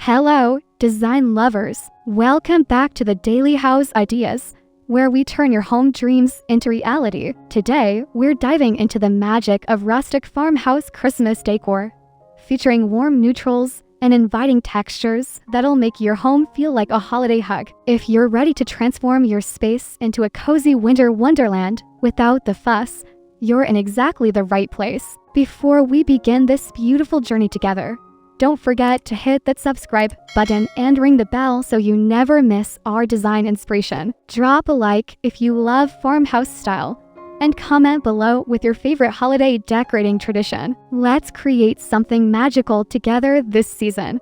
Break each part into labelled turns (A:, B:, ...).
A: Hello, design lovers! Welcome back to the Daily House Ideas, where we turn your home dreams into reality. Today, we're diving into the magic of Rustic Farmhouse Christmas decor, featuring warm neutrals and inviting textures that'll make your home feel like a holiday hug. If you're ready to transform your space into a cozy winter wonderland without the fuss, you're in exactly the right place. Before we begin this beautiful journey together, don't forget to hit that subscribe button and ring the bell so you never miss our design inspiration. Drop a like if you love farmhouse style, and comment below with your favorite holiday decorating tradition. Let's create something magical together this season.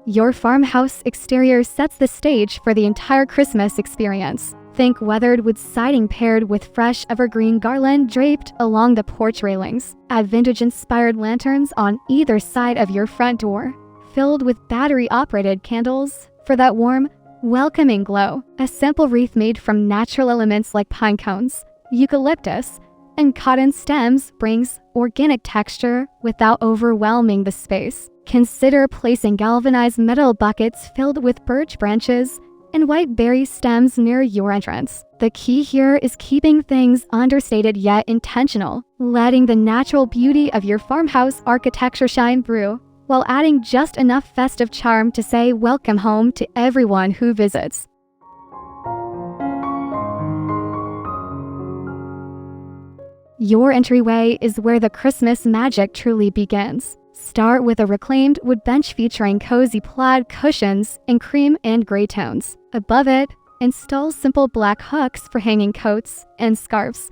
A: Your farmhouse exterior sets the stage for the entire Christmas experience. Think weathered wood siding paired with fresh evergreen garland draped along the porch railings. Add vintage-inspired lanterns on either side of your front door, filled with battery-operated candles for that warm, welcoming glow. A simple wreath made from natural elements like pine cones, eucalyptus, and cotton stems brings organic texture without overwhelming the space. Consider placing galvanized metal buckets filled with birch branches and white berry stems near your entrance. The key here is keeping things understated yet intentional, letting the natural beauty of your farmhouse architecture shine through, while adding just enough festive charm to say welcome home to everyone who visits. Your entryway is where the Christmas magic truly begins. Start with a reclaimed wood bench featuring cozy plaid cushions in cream and gray tones. Above it, install simple black hooks for hanging coats and scarves,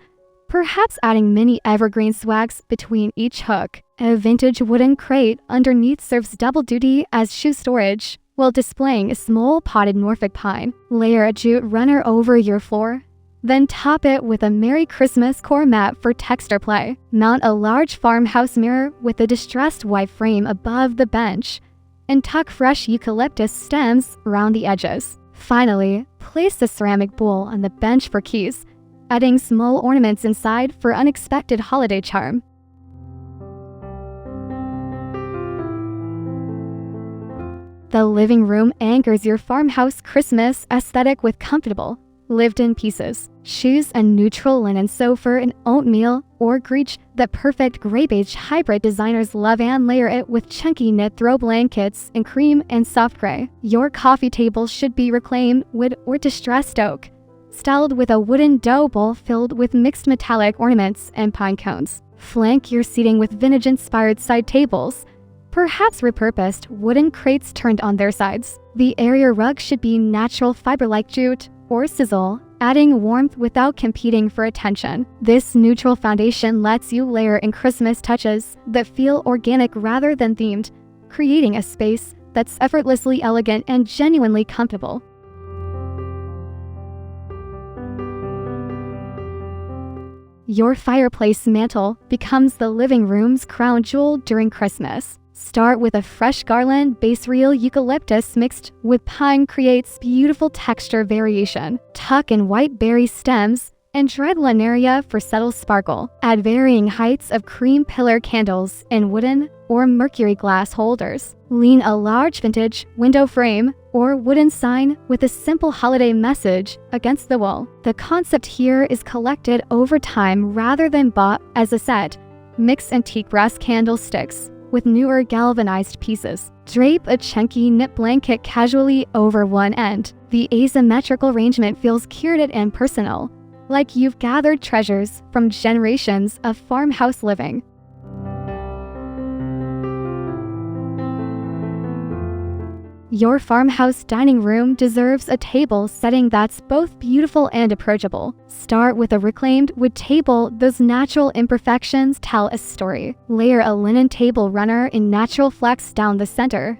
A: perhaps adding mini evergreen swags between each hook. A vintage wooden crate underneath serves double duty as shoe storage, while displaying a small potted Norfolk pine. Layer a jute runner over your floor, then top it with a Merry Christmas core mat for texture play. Mount a large farmhouse mirror with a distressed white frame above the bench, and tuck fresh eucalyptus stems around the edges. Finally, place the ceramic bowl on the bench for keys, adding small ornaments inside for unexpected holiday charm. The living room anchors your farmhouse Christmas aesthetic with comfortable, lived-in pieces. Choose a neutral linen sofa in oatmeal or greige, the perfect gray-beige hybrid designers love, and layer it with chunky knit throw blankets in cream and soft gray. Your coffee table should be reclaimed wood or distressed oak, styled with a wooden dough bowl filled with mixed metallic ornaments and pine cones. Flank your seating with vintage-inspired side tables, perhaps repurposed wooden crates turned on their sides. The area rug should be natural fiber-like jute or sizzle, adding warmth without competing for attention. This neutral foundation lets you layer in Christmas touches that feel organic rather than themed, creating a space that's effortlessly elegant and genuinely comfortable. Your fireplace mantel becomes the living room's crown jewel during Christmas. Start with a fresh garland. Base real eucalyptus mixed with pine creates beautiful texture variation. Tuck in white berry stems and dried linaria for subtle sparkle. Add varying heights of cream pillar candles in wooden or mercury glass holders. Lean a large vintage window frame or wooden sign with a simple holiday message against the wall. The concept here is collected over time rather than bought as a set. Mix antique brass candlesticks with newer galvanized pieces. Drape a chunky knit blanket casually over one end. The asymmetrical arrangement feels curated and personal, like you've gathered treasures from generations of farmhouse living. Your farmhouse dining room deserves a table setting that's both beautiful and approachable. Start with a reclaimed wood table. Those natural imperfections tell a story. Layer a linen table runner in natural flex down the center.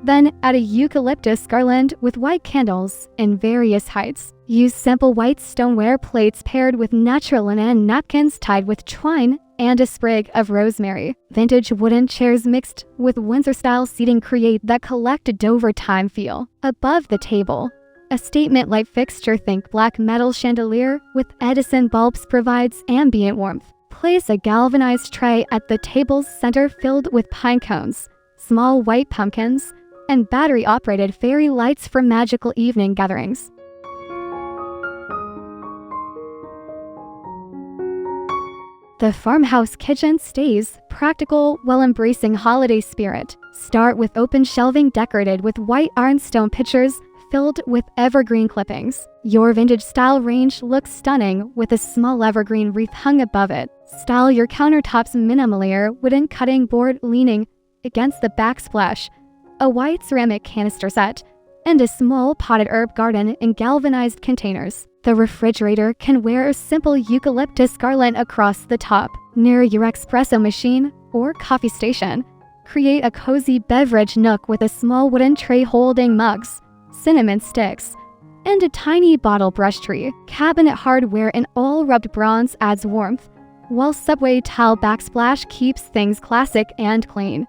A: Then add a eucalyptus garland with white candles in various heights. Use simple white stoneware plates paired with natural linen napkins tied with twine and a sprig of rosemary. Vintage wooden chairs mixed with Windsor-style seating create that collected over time feel. Above the table, a statement light fixture, think black metal chandelier with Edison bulbs, provides ambient warmth. Place a galvanized tray at the table's center filled with pine cones, small white pumpkins, and battery-operated fairy lights for magical evening gatherings. The farmhouse kitchen stays practical while embracing holiday spirit. Start with open shelving decorated with white ironstone pitchers filled with evergreen clippings. Your vintage-style range looks stunning with a small evergreen wreath hung above it. Style your countertops minimally, wooden cutting board leaning against the backsplash, a white ceramic canister set, and a small potted herb garden in galvanized containers. The refrigerator can wear a simple eucalyptus garland across the top. Near your espresso machine or coffee station, create a cozy beverage nook with a small wooden tray holding mugs, cinnamon sticks, and a tiny bottle brush tree. Cabinet hardware in all rubbed bronze adds warmth, while subway tile backsplash keeps things classic and clean.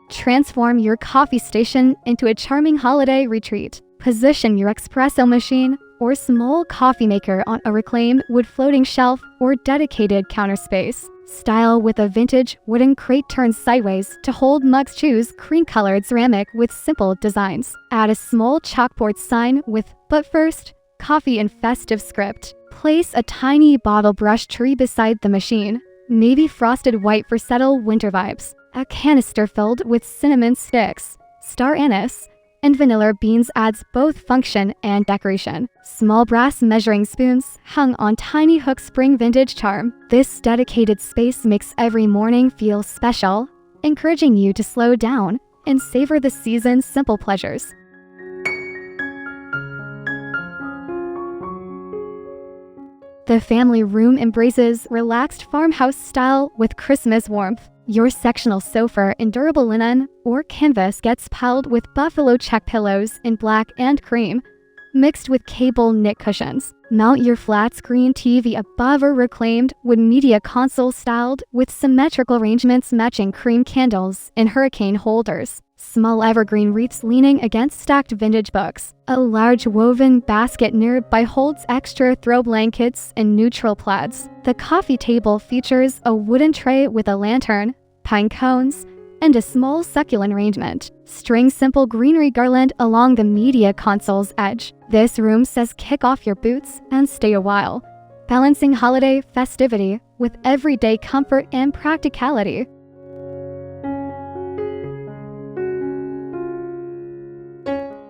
A: Transform your coffee station into a charming holiday retreat. Position your espresso machine or small coffee maker on a reclaimed wood floating shelf or dedicated counter space. Style with a vintage wooden crate turned sideways to hold mugs. Choose cream-colored ceramic with simple designs. Add a small chalkboard sign with "But first, coffee" in festive script. Place a tiny bottle brush tree beside the machine, maybe frosted white for subtle winter vibes. A canister filled with cinnamon sticks, star anise, and vanilla beans adds both function and decoration. Small brass measuring spoons hung on tiny hooks bring vintage charm. This dedicated space makes every morning feel special, encouraging you to slow down and savor the season's simple pleasures. The family room embraces relaxed farmhouse style with Christmas warmth. Your sectional sofa in durable linen or canvas gets piled with buffalo check pillows in black and cream, mixed with cable knit cushions. Mount your flat screen TV above a reclaimed wood media console styled with symmetrical arrangements matching cream candles in hurricane holders. Small evergreen wreaths leaning against stacked vintage books. A large woven basket nearby holds extra throw blankets and neutral plaids. The coffee table features a wooden tray with a lantern, pine cones, and a small succulent arrangement. String simple greenery garland along the media console's edge. This room says kick off your boots and stay a while, balancing holiday festivity with everyday comfort and practicality.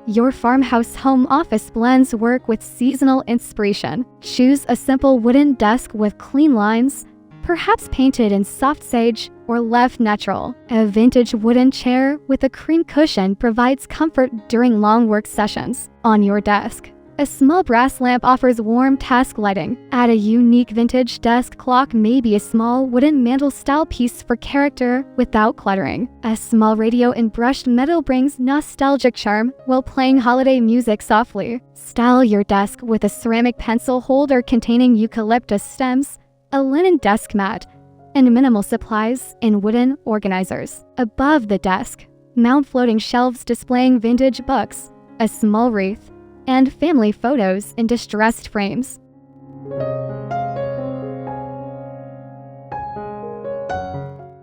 A: Your farmhouse home office blends work with seasonal inspiration. Choose a simple wooden desk with clean lines, perhaps painted in soft sage or left natural. A vintage wooden chair with a cream cushion provides comfort during long work sessions. On your desk, a small brass lamp offers warm task lighting. Add a unique vintage desk clock, maybe a small wooden mantel-style piece for character without cluttering. A small radio in brushed metal brings nostalgic charm while playing holiday music softly. Style your desk with a ceramic pencil holder containing eucalyptus stems, a linen desk mat, and minimal supplies in wooden organizers. Above the desk, mount floating shelves displaying vintage books, a small wreath, and family photos in distressed frames.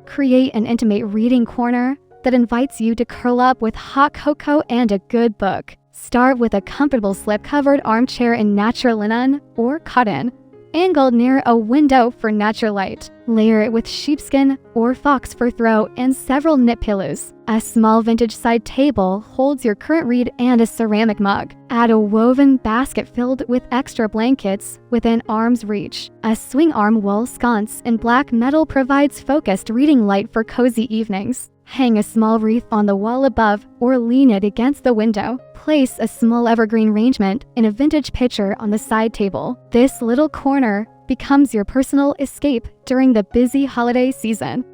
A: Create an intimate reading corner that invites you to curl up with hot cocoa and a good book. Start with a comfortable slip-covered armchair in natural linen or cotton, angled near a window for natural light. Layer it with sheepskin or fox fur throw and several knit pillows. A small vintage side table holds your current read and a ceramic mug. Add a woven basket filled with extra blankets within arm's reach. A swing arm wall sconce in black metal provides focused reading light for cozy evenings. Hang a small wreath on the wall above or lean it against the window. Place a small evergreen arrangement in a vintage pitcher on the side table. This little corner becomes your personal escape during the busy holiday season.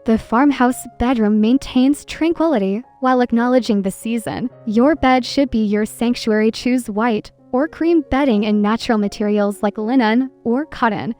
A: The farmhouse bedroom maintains tranquility while acknowledging the season. Your bed should be your sanctuary. Choose white or cream bedding in natural materials like linen or cotton,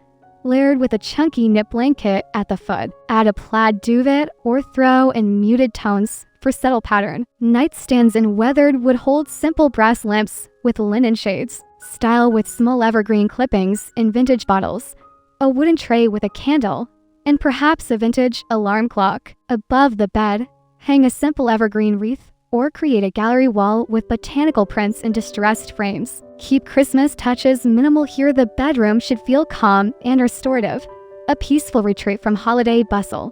A: layered with a chunky knit blanket at the foot. Add a plaid duvet or throw in muted tones for subtle pattern. Nightstands in weathered wood hold simple brass lamps with linen shades. Style with small evergreen clippings in vintage bottles. A wooden tray with a candle, and perhaps a vintage alarm clock. Above the bed, hang a simple evergreen wreath or create a gallery wall with botanical prints in distressed frames. Keep Christmas touches minimal here. The bedroom should feel calm and restorative, a peaceful retreat from holiday bustle.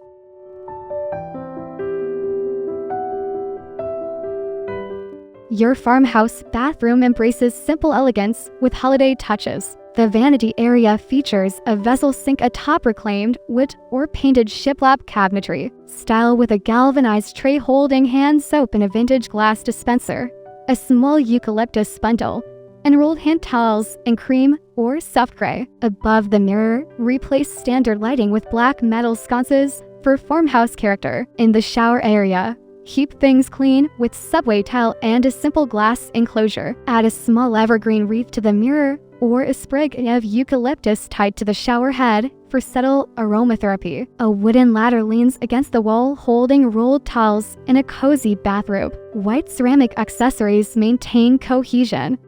A: Your farmhouse bathroom embraces simple elegance with holiday touches. The vanity area features a vessel sink atop reclaimed wood or painted shiplap cabinetry. Style with a galvanized tray holding hand soap and a vintage glass dispenser. A small eucalyptus bundle, and rolled hand towels in cream or soft gray. Above the mirror, replace standard lighting with black metal sconces for farmhouse character. In the shower area, keep things clean with subway tile and a simple glass enclosure. Add a small evergreen wreath to the mirror or a sprig of eucalyptus tied to the shower head for subtle aromatherapy. A wooden ladder leans against the wall holding rolled towels and a cozy bathrobe. White ceramic accessories maintain cohesion.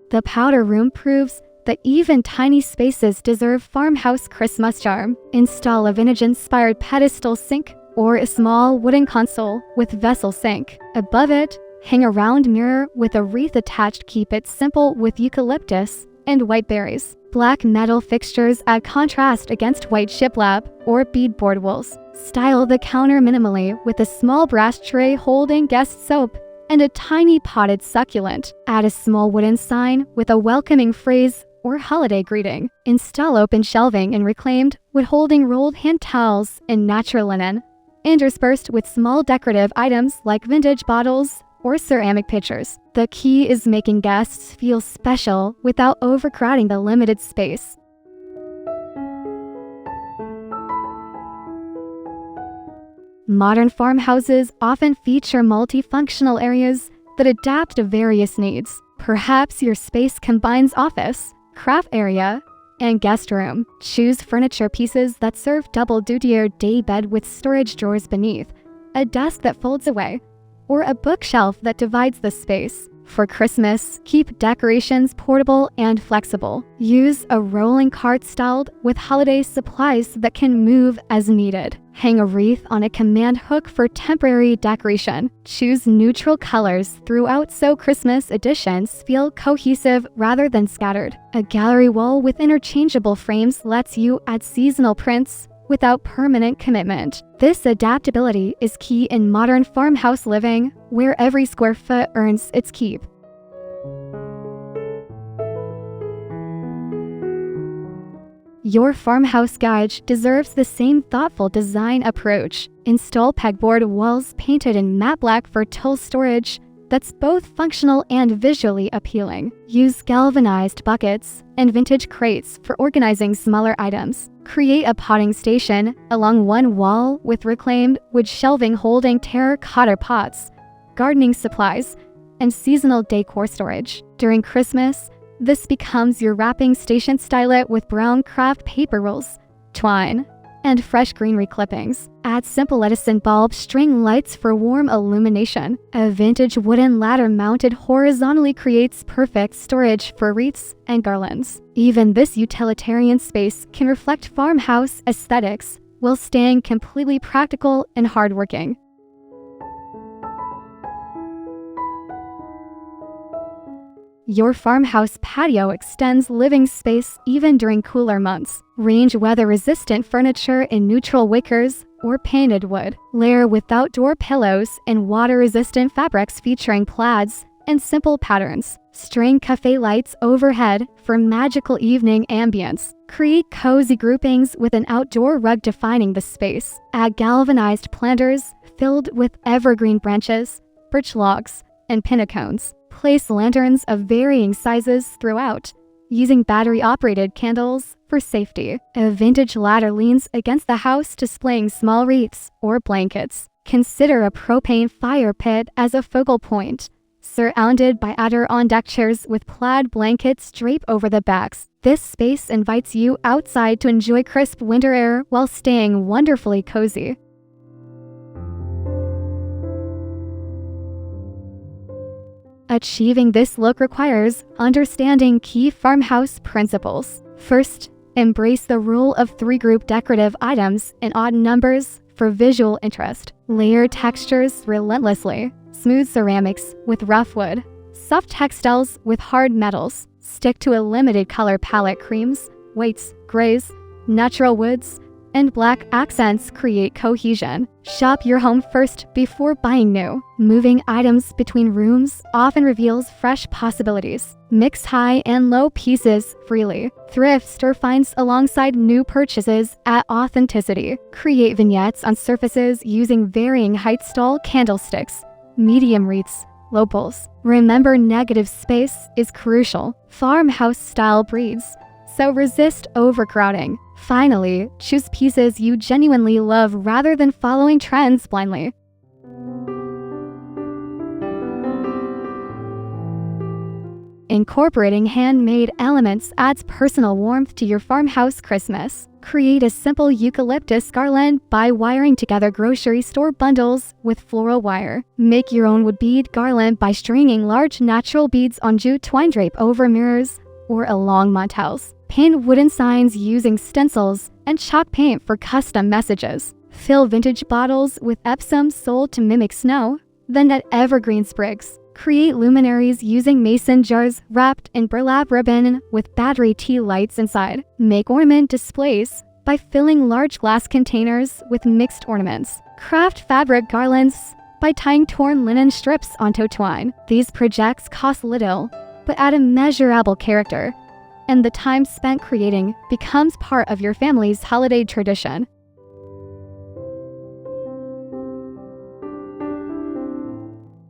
A: The powder room proves that even tiny spaces deserve farmhouse Christmas charm. Install a vintage-inspired pedestal sink or a small wooden console with vessel sink. Above it, hang a round mirror with a wreath attached. Keep it simple with eucalyptus and white berries. Black metal fixtures add contrast against white shiplap or beadboard wools. Style the counter minimally with a small brass tray holding guest soap and a tiny potted succulent. Add a small wooden sign with a welcoming phrase or holiday greeting. Install open shelving in reclaimed wood holding rolled hand towels in natural linen, interspersed with small decorative items like vintage bottles or ceramic pitchers. The key is making guests feel special without overcrowding the limited space. Modern farmhouses often feature multifunctional areas that adapt to various needs. Perhaps your space combines office, craft area, and guest room. Choose furniture pieces that serve double duty: a day bed with storage drawers beneath, a desk that folds away, or a bookshelf that divides the space. For Christmas, keep decorations portable and flexible. Use a rolling cart styled with holiday supplies that can move as needed. Hang a wreath on a command hook for temporary decoration. Choose neutral colors throughout so Christmas additions feel cohesive rather than scattered. A gallery wall with interchangeable frames lets you add seasonal prints without permanent commitment. This adaptability is key in modern farmhouse living, where every square foot earns its keep. Your farmhouse guide deserves the same thoughtful design approach. Install pegboard walls painted in matte black for tool storage that's both functional and visually appealing. Use galvanized buckets and vintage crates for organizing smaller items. Create a potting station along one wall with reclaimed wood shelving holding terracotta pots, gardening supplies, and seasonal decor storage. During Christmas, this becomes your wrapping station. Style it with brown craft paper rolls, twine, and fresh greenery clippings. Add simple Edison bulb string lights for warm illumination. A vintage wooden ladder mounted horizontally creates perfect storage for wreaths and garlands. Even this utilitarian space can reflect farmhouse aesthetics while staying completely practical and hardworking. Your farmhouse patio extends living space even during cooler months. Range weather-resistant furniture in neutral wickers or painted wood. Layer with outdoor pillows and water-resistant fabrics featuring plaids and simple patterns. String cafe lights overhead for magical evening ambience. Create cozy groupings with an outdoor rug defining the space. Add galvanized planters filled with evergreen branches, birch logs, and pinnacones. Place lanterns of varying sizes throughout, using battery-operated candles for safety. A vintage ladder leans against the house displaying small wreaths or blankets. Consider a propane fire pit as a focal point, surrounded by Adirondack chairs with plaid blankets drape over the backs. This space invites you outside to enjoy crisp winter air while staying wonderfully cozy. Achieving this look requires understanding key farmhouse principles. First, embrace the rule of 3 group decorative items in odd numbers for visual interest. Layer textures relentlessly. Smooth ceramics with rough wood. Soft textiles with hard metals. Stick to a limited color palette. Creams, whites, grays, natural woods, and black accents create cohesion. Shop your home first before buying new. Moving items between rooms often reveals fresh possibilities. Mix high and low pieces freely. Thrift store finds alongside new purchases add authenticity. Create vignettes on surfaces using varying height stall candlesticks, medium wreaths, low bowls. Remember, negative space is crucial. Farmhouse style breeds, so resist overcrowding. Finally, choose pieces you genuinely love rather than following trends blindly. Incorporating handmade elements adds personal warmth to your farmhouse Christmas. Create a simple eucalyptus garland by wiring together grocery store bundles with floral wire. Make your own wood bead garland by stringing large natural beads on jute twine drape over mirrors or along mantels. Paint wooden signs using stencils and chalk paint for custom messages. Fill vintage bottles with Epsom salt to mimic snow, then add evergreen sprigs. Create luminaries using mason jars wrapped in burlap ribbon with battery tea lights inside. Make ornament displays by filling large glass containers with mixed ornaments. Craft fabric garlands by tying torn linen strips onto twine. These projects cost little, but add immeasurable character, and the time spent creating becomes part of your family's holiday tradition.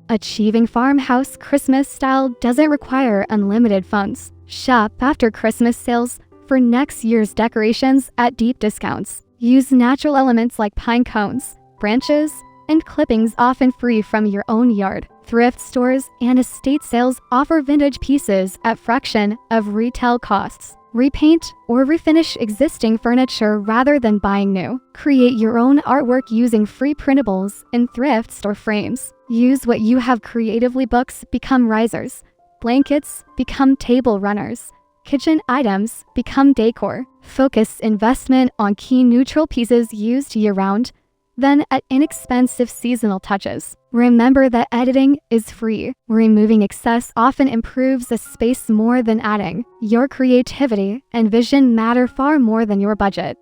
A: Achieving farmhouse Christmas style doesn't require unlimited funds. Shop after Christmas sales for next year's decorations at deep discounts. Use natural elements like pine cones, branches, and clippings often free from your own yard. Thrift stores and estate sales offer vintage pieces at fraction of retail costs. Repaint or refinish existing furniture rather than buying new. Create your own artwork using free printables in thrift store frames. Use what you have creatively. Books become risers. Blankets become table runners. Kitchen items become decor. Focus investment on key neutral pieces used year-round, then add inexpensive seasonal touches. Remember that editing is free. Removing excess often improves a space more than adding. Your creativity and vision matter far more than your budget.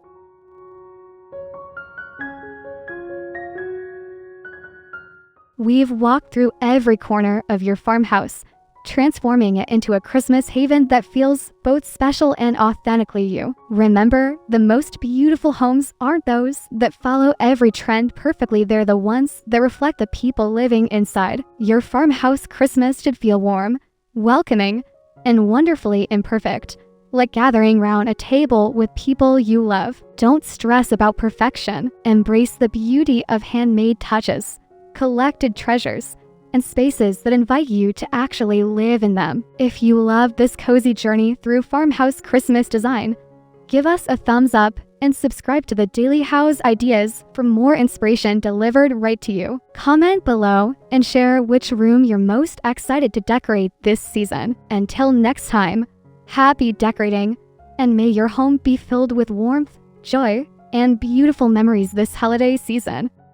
A: We've walked through every corner of your farmhouse, transforming it into a Christmas haven that feels both special and authentically you. Remember, the most beautiful homes aren't those that follow every trend perfectly. They're the ones that reflect the people living inside. Your farmhouse Christmas should feel warm, welcoming, and wonderfully imperfect, like gathering around a table with people you love. Don't stress about perfection. Embrace the beauty of handmade touches, collected treasures, and spaces that invite you to actually live in them. If you love this cozy journey through farmhouse Christmas design, give us a thumbs up and subscribe to the Daily House Ideas for more inspiration delivered right to you. Comment below and share which room you're most excited to decorate this season. Until next time, happy decorating, and may your home be filled with warmth, joy, and beautiful memories this holiday season.